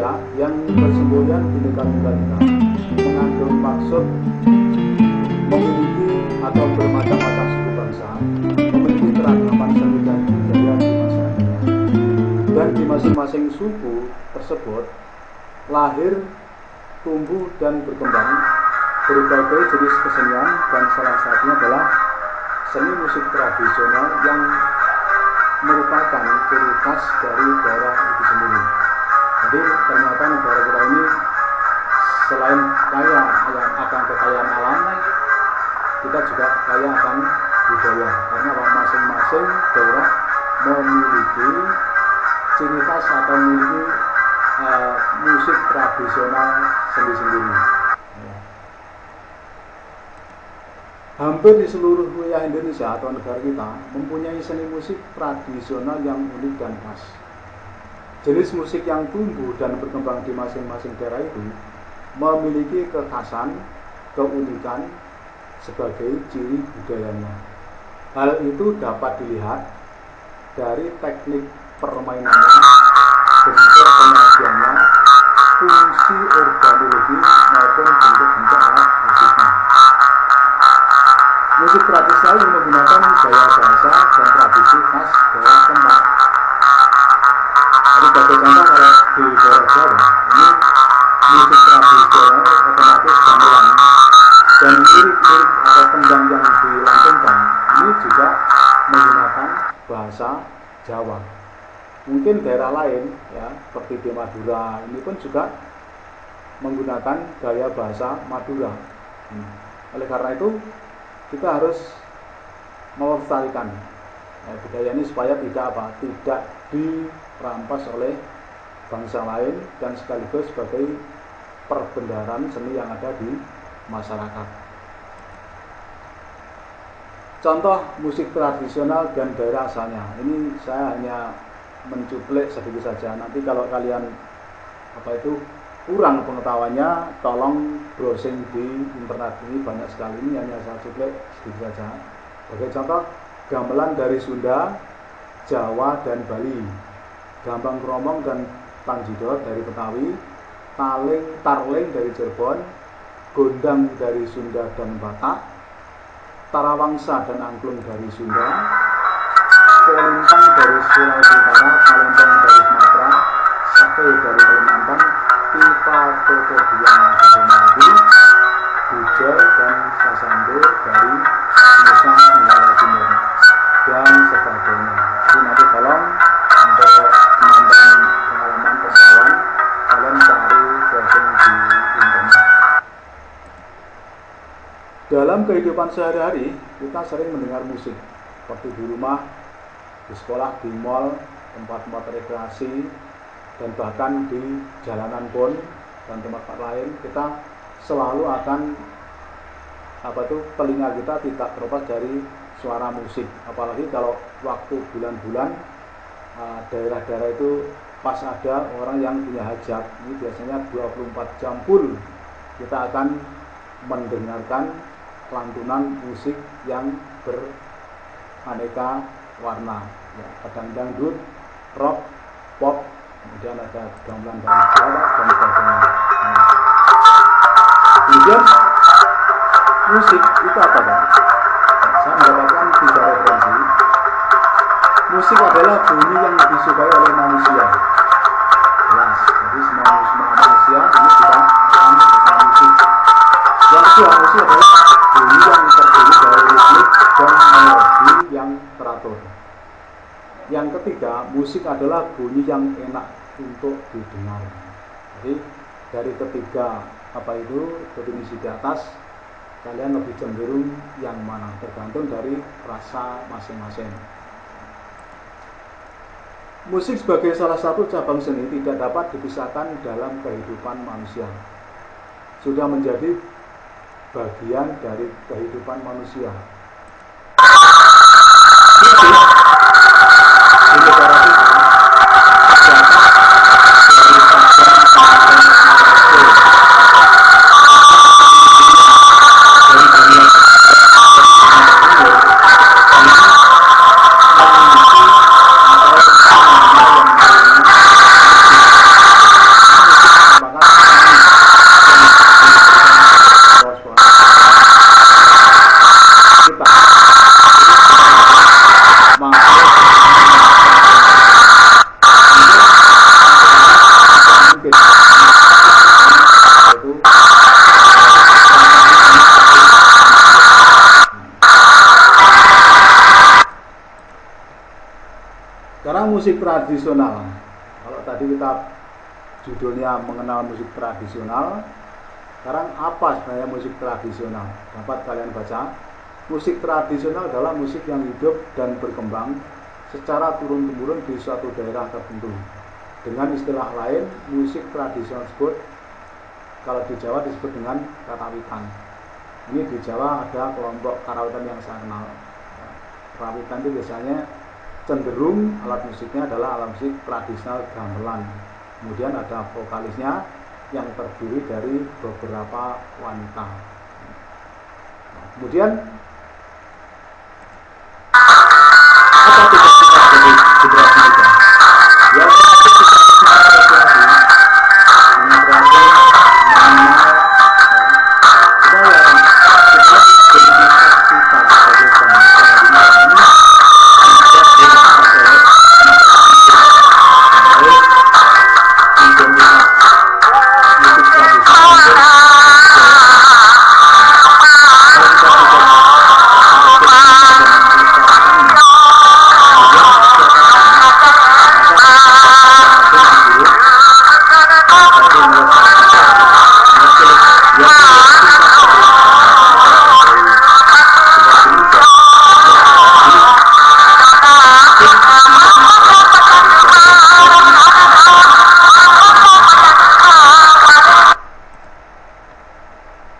Indonesia yang bersemboyan di negara kita mengandung maksud memiliki atau bermacam-macam suku bangsa, memiliki keragaman seni dan budaya di masyarakatnya. Dan di masing-masing suku tersebut lahir, tumbuh dan berkembang berbagai jenis kesenian, dan salah satunya adalah seni musik tradisional yang merupakan ciri khas dari daerah itu sendiri. Jadi ternyata negara kita ini selain kaya akan kekayaan alam, kita juga kaya akan budaya, karena masing-masing daerah memiliki ciri khas atau memiliki musik tradisional sendiri-sendiri. Hampir di seluruh wilayah Indonesia atau negara kita mempunyai seni musik tradisional yang unik dan khas. Jenis musik yang tumbuh dan berkembang di masing-masing daerah itu memiliki kekhasan, keunikan sebagai ciri budayanya. Hal itu dapat dilihat dari teknik permainannya, bentuk penyajiannya, fungsi organologi maupun bentuk-bentuk alat musiknya. Musik tradisional menggunakan gaya bahasa dan tradisi khas daerah tempat. Jadi sebagai contoh, kalau di daerah Jawa ini musik tradisional otomatis gamelan dan lirik-lirik atau tembang yang dilantunkan ini juga menggunakan bahasa Jawa. Mungkin daerah lain ya seperti di Madura ini pun juga menggunakan gaya bahasa Madura. Oleh karena itu kita harus melestarikan budaya ini supaya tidak dirampas oleh bangsa lain, dan sekaligus sebagai perbendaharaan seni yang ada di masyarakat. Contoh musik tradisional dan daerah asalnya. Ini saya hanya mencuplik sedikit saja. Nanti kalau kalian kurang pengetahuannya, tolong browsing di internet, ini banyak sekali. Ini hanya saya cuplik sedikit saja. Sebagai contoh, gamelan dari Sunda, Jawa dan Bali, gambang kromong dan tanjidor dari Betawi, tarling dari Cirebon, gondang dari Sunda dan Batak, tarawangsa dan angklung dari Sunda, polintang dari Sulawesi Utara, Palembang dari Sumatera, sate dari Kalimantan, pipa totobiang dari Melayu, bujel dan sasando dari Nusa Tenggara Timur, dan sebagainya. Jadi nanti tolong untuk menambah pengalaman kalian cari browsing di internet. Dalam kehidupan sehari-hari kita sering mendengar musik, seperti di rumah, di sekolah, di mal, tempat-tempat rekreasi, dan bahkan di jalanan pun dan tempat lain. Kita selalu akan telinga kita tidak terlepas dari suara musik. Apalagi kalau waktu bulan-bulan daerah-daerah itu pas ada orang yang punya hajat, ini biasanya 24 jam full kita akan mendengarkan lantunan musik yang beraneka warna, ya, kadang dangdut, rock, pop, kemudian ada gamelan dari Jawa dan sebagainya. Kemudian musik itu apa, Pak? Saya mendapatkan 3 referensi. Musik adalah bunyi yang disukai oleh manusia. Jelas, jadi semua manusia ini juga akan suka musik. Yang kedua, musik adalah bunyi yang terdiri dari ritmik dan melodi yang teratur. Yang ketiga, musik adalah bunyi yang enak untuk didengar. Jadi dari ketiga definisi di atas, kalian lebih cenderung yang mana, tergantung dari rasa masing-masing. Musik sebagai salah satu cabang seni tidak dapat dipisahkan dalam kehidupan manusia. Sudah menjadi bagian dari kehidupan manusia. Musik di negara kita musik tradisional. Kalau tadi kita judulnya mengenal musik tradisional, sekarang apa sebenarnya musik tradisional? Dapat kalian baca. Musik tradisional adalah musik yang hidup dan berkembang secara turun-temurun di suatu daerah tertentu. Dengan istilah lain, musik tradisional tersebut kalau di Jawa disebut dengan karawitan. Ini di Jawa ada kelompok karawitan yang saya kenal. Karawitan itu biasanya cenderung alat musiknya adalah alat musik tradisional gamelan. Kemudian ada vokalisnya yang terdiri dari beberapa wanita. Kemudian apa tugas kita sebagai generasi muda? Ya,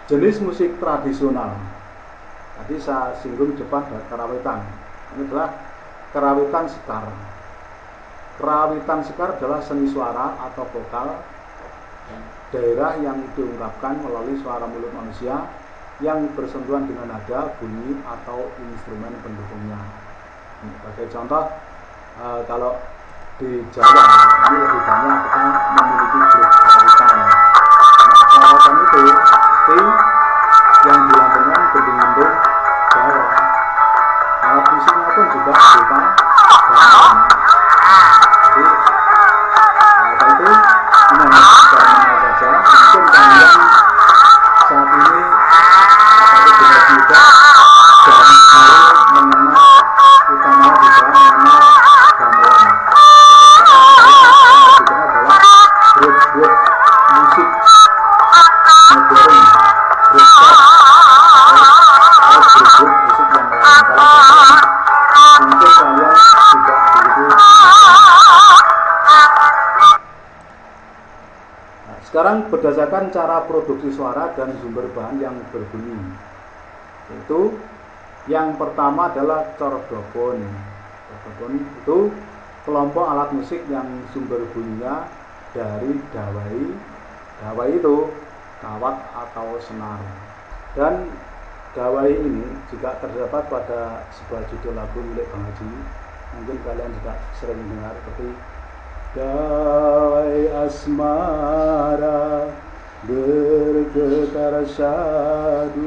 jenis musik tradisional. Tadi saya singgung depan karawitan. Ini adalah karawitan sekar. Karawitan sekar adalah seni suara atau vokal daerah yang diungkapkan melalui suara mulut manusia yang bersentuhan dengan nada, bunyi atau instrumen pendukungnya. Sebagai contoh, kalau di Jawa ini lebih banyak kita memiliki grup karawitan. Karawitan itu yang dilakukan bendung-bendung Jawa. Alat musiknya pun juga berupa gamelan. Jadi apa itu? Ini hanya secara mengenal saja. Mungkin kalian saat ini atau generasi muda jarang sekali mengenal, utamanya juga mengenal gamelan. Itu adalah grup-grup musik modern, grup pop, grup musik yang lain. Kalau mungkin kalian tidak begitu. Nah, sekarang berdasarkan cara produksi suara dan sumber bahan yang berbunyi, yaitu yang pertama adalah cordofon. Cordofon itu kelompok alat musik yang sumber bunyinya dari dawai. Dawai itu kawat atau senar. Dan dawai ini juga terdapat pada sebuah judul lagu milik Bang Haji. Mungkin kalian juga sering dengar seperti dawai asmara bergetar syadu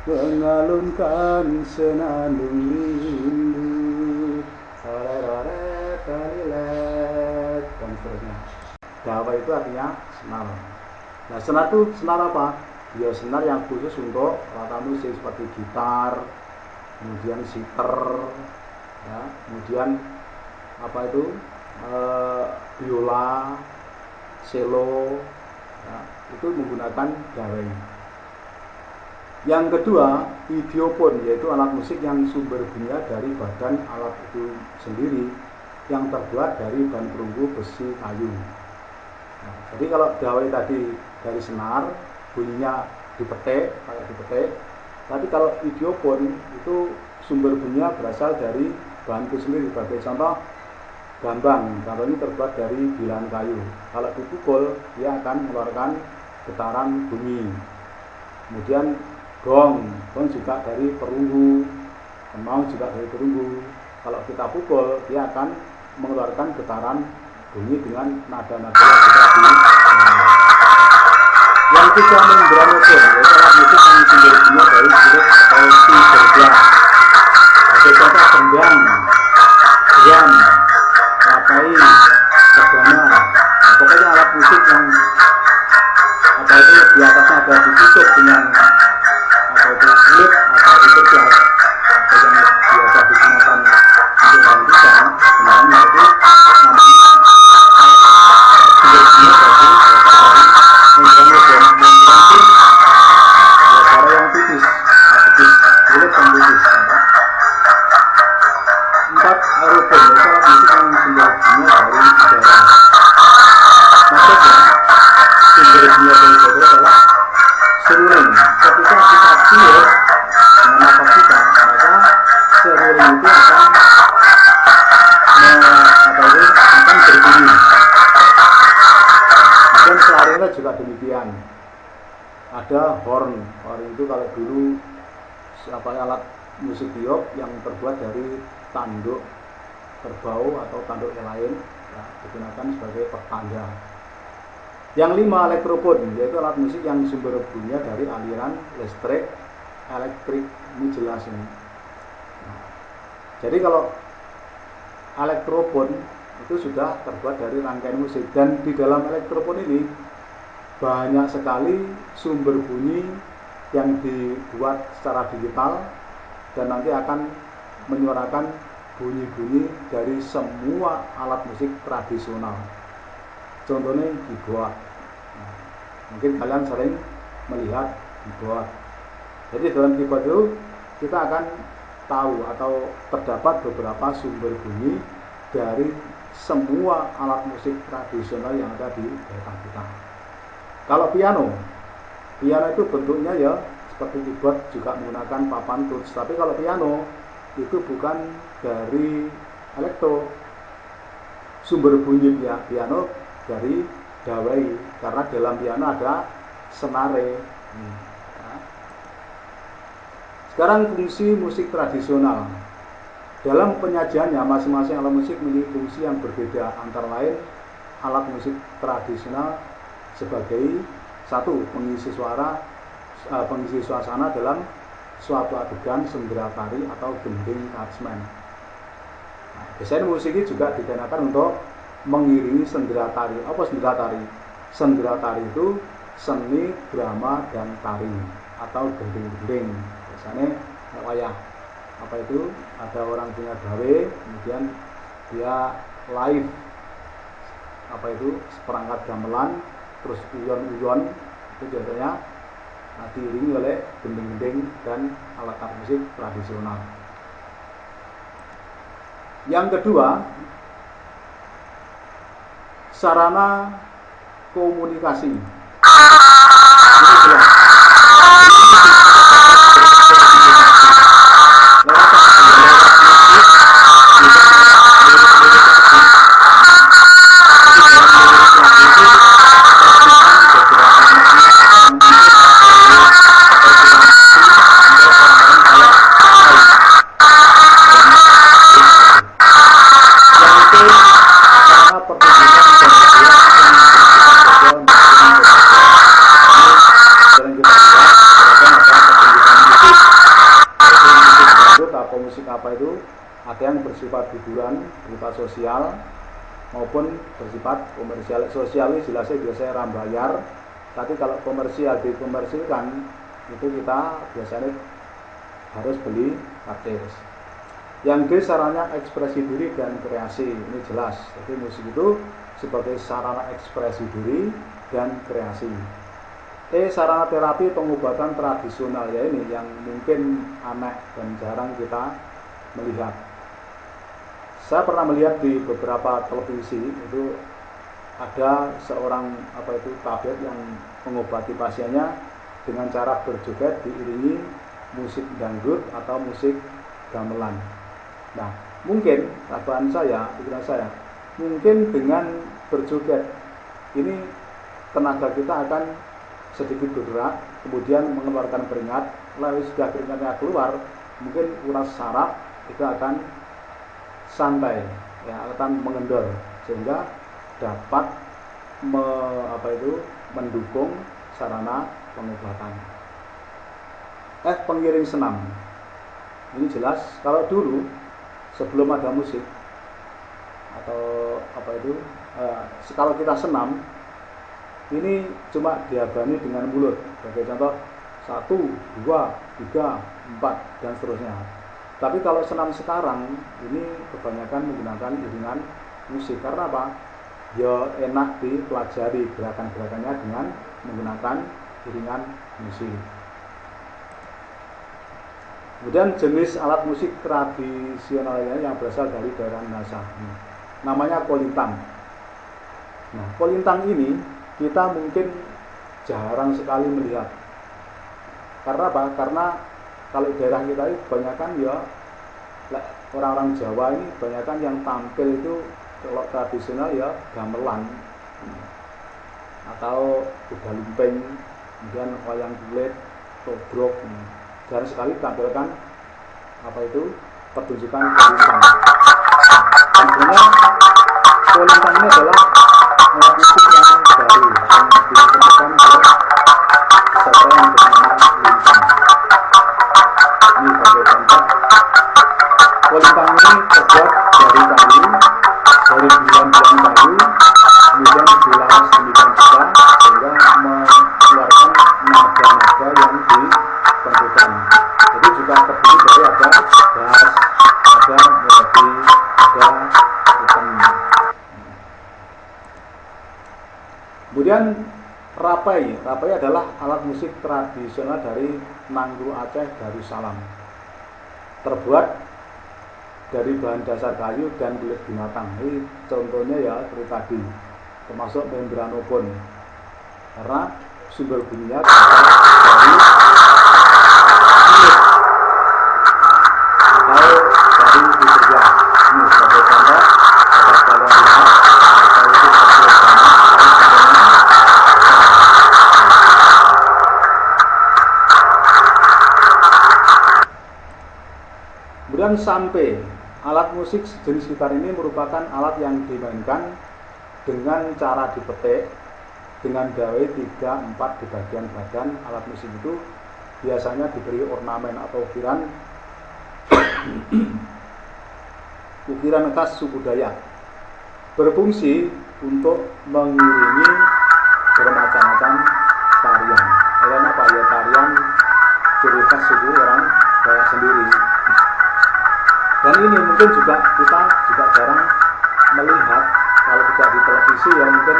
mengalunkan senandung rindu oleh talilet dan seterusnya. Dawai itu artinya senar. Nah, senar itu senar apa? Ya, senar yang khusus untuk alat musik seperti gitar, kemudian siter, ya, kemudian apa itu biola, cello, ya, itu menggunakan dawai. Yang kedua, idiopon, yaitu alat musik yang sumber bunyinya dari badan alat itu sendiri yang terbuat dari bahan perunggu besi kayu. Nah, jadi kalau dawai tadi dari senar, bunyinya dipetik, kayak dipetik. Tapi kalau idiopon itu sumber bunyinya berasal dari bahan itu sendiri. Sebagai contoh, gambang. Gambang ini terbuat dari bilahan kayu. Kalau dipukul, dia akan mengeluarkan getaran bunyi. Kemudian gong juga dari perunggu, kemau juga dari perunggu. Kalau kita pukul, dia akan mengeluarkan getaran bunyi dengan nada-nada yang juga di yang tiga membranopon, yaitu alat musik yang sumber bunyi dari huruf atau si bergerak. Sebagai contoh gendang, drum, rapai, segana. Pokoknya alat musik yang apa itu di atasnya ada ditutup dengan apa itu slip atau dikerjas, atau yang biasa digunakan untuk menghentikan gendangnya. ketika kita tiup dengan nafas kita, maka seruling itu akan berbunyi. Dan klarinetnya juga demikian. Ada horn itu kalau dulu alat musik tiup yang terbuat dari tanduk kerbau atau tanduk yang lain, ya, digunakan sebagai pertanda. Yang 5, elektropon, yaitu alat musik yang sumber bunyinya dari aliran listrik elektrik. Ini jelas ini. Nah, jadi kalau elektropon itu sudah terbuat dari rangkaian musik, dan di dalam elektropon ini banyak sekali sumber bunyi yang dibuat secara digital dan nanti akan menyuarakan bunyi-bunyi dari semua alat musik tradisional. Contohnya keyboard. Nah, mungkin kalian sering melihat keyboard. Jadi dalam keyboard itu kita akan tahu atau terdapat beberapa sumber bunyi dari semua alat musik tradisional yang ada di daerah kita. Kalau piano itu bentuknya ya seperti keyboard, juga menggunakan papan tuts. Tapi kalau piano itu bukan dari elektro. Sumber bunyi piano dari dawai, karena dalam piano ada senare. Sekarang fungsi musik tradisional. Dalam penyajiannya masing-masing alat musik memiliki fungsi yang berbeda, antara lain alat musik tradisional sebagai satu, pengisi suasana dalam suatu adegan sendera tari atau gending karsmen. Nah, biasanya musik ini juga digunakan untuk mengiringi sendera tari. Apa sendera tari? Sendera tari itu seni, drama, dan tari atau gending-gending. Biasanya wayah. Apa itu? Ada orang punya gawe, kemudian dia live seperangkat gamelan, terus uyon-uyon, itu biasanya diiringi oleh gending-gending dan alat musik tradisional. Yang kedua, sarana komunikasi. Ini jelas. Ada yang bersifat hiburan, berupa sosial, maupun bersifat komersial. Sosial ini jelasnya biasanya rambayar, tapi kalau komersial dikomersilkan itu kita biasanya harus beli karcis. Yang D, sarana ekspresi diri dan kreasi. Ini jelas, jadi musik itu sebagai sarana ekspresi diri dan kreasi. E, sarana terapi pengobatan tradisional, ya ini yang mungkin aneh dan jarang kita melihat. Saya pernah melihat di beberapa televisi itu ada seorang tabib yang mengobati pasiennya dengan cara berjoget diiringi musik dangdut atau musik gamelan. Nah, mungkin pikiran saya, mungkin dengan berjoget ini tenaga kita akan sedikit bergerak, kemudian mengeluarkan keringat. Lalu sudah keringatnya keluar, mungkin uras saraf itu akan santai, ya, akan mengendor, sehingga dapat mendukung sarana pengobatan. F, pengiring senam. Ini jelas kalau dulu sebelum ada musik atau kalau kita senam ini cuma diabani dengan mulut. Sebagai contoh 1, 2, 3, 4 dan seterusnya. Tapi kalau senam sekarang ini kebanyakan menggunakan iringan musik. Karena apa? Ya enak dipelajari gerakan-gerakannya dengan menggunakan iringan musik. Kemudian jenis alat musik tradisionalnya yang berasal dari daerah Minahasa, namanya kolintang. Nah, kolintang ini kita mungkin jarang sekali melihat. Karena apa? Karena kalau daerah kita ini kebanyakan ya orang-orang Jawa ini kebanyakan yang tampil itu kalau tradisional ya gamelan atau kuda lumping, kemudian wayang kulit, tobrok. Jarang sekali tampilkan apa itu pertunjukan kolintang. Dan sebenarnya kolintang ini adalah alat musik yang baru yang ditemukan oleh seseorang yang bernama Lintang. Ini sebagai contoh, kolintang ini terbuat dari kayu, dari bulan-bulan kayu, kemudian dilaras demikian juga sehingga mengeluarkan nada-nada yang ditentukan. Jadi juga terdiri dari ada bass, ada melodi, ada ritme. Kemudian rapai adalah alat musik tradisional dari Nanggroe Aceh Darussalam. Terbuat dari bahan dasar kayu dan kulit binatang. Ini contohnya ya seperti tadi, termasuk membranopon. Karena sumber bunyinya dari kulit atau dari bibir gelas. Ini sebagai contoh, dapat kalian lihat atau itu seperti sama. Kemudian sampai, alat musik jenis gitar ini merupakan alat yang dimainkan dengan cara dipetik dengan gawe 3-4 di bagian badan. Alat musik itu biasanya diberi ornamen atau ukiran khas suku Dayak, berfungsi untuk mengiringi bermacam-macam tarian. Tarian apa ya? Tarian ciri khas suku orang Dayak sendiri. Dan ini mungkin juga kita juga jarang melihat, kalau tidak di televisi ya mungkin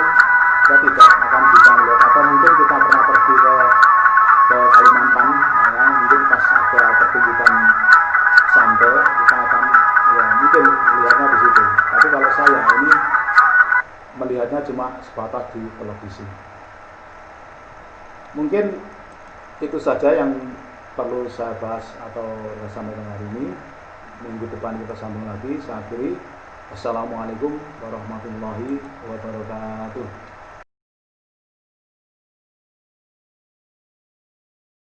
kita tidak akan bisa melihat, atau mungkin kita pernah pergi ke Kalimantan ya, mungkin pas ada pertunjukan sampai kita akan ya mungkin melihatnya di situ. Tapi kalau saya ini melihatnya cuma sebatas di televisi. Mungkin itu saja yang perlu saya bahas atau sampaikan hari ini. Minggu depan kita sambung lagi. Saya akhiri. Assalamualaikum warahmatullahi wabarakatuh.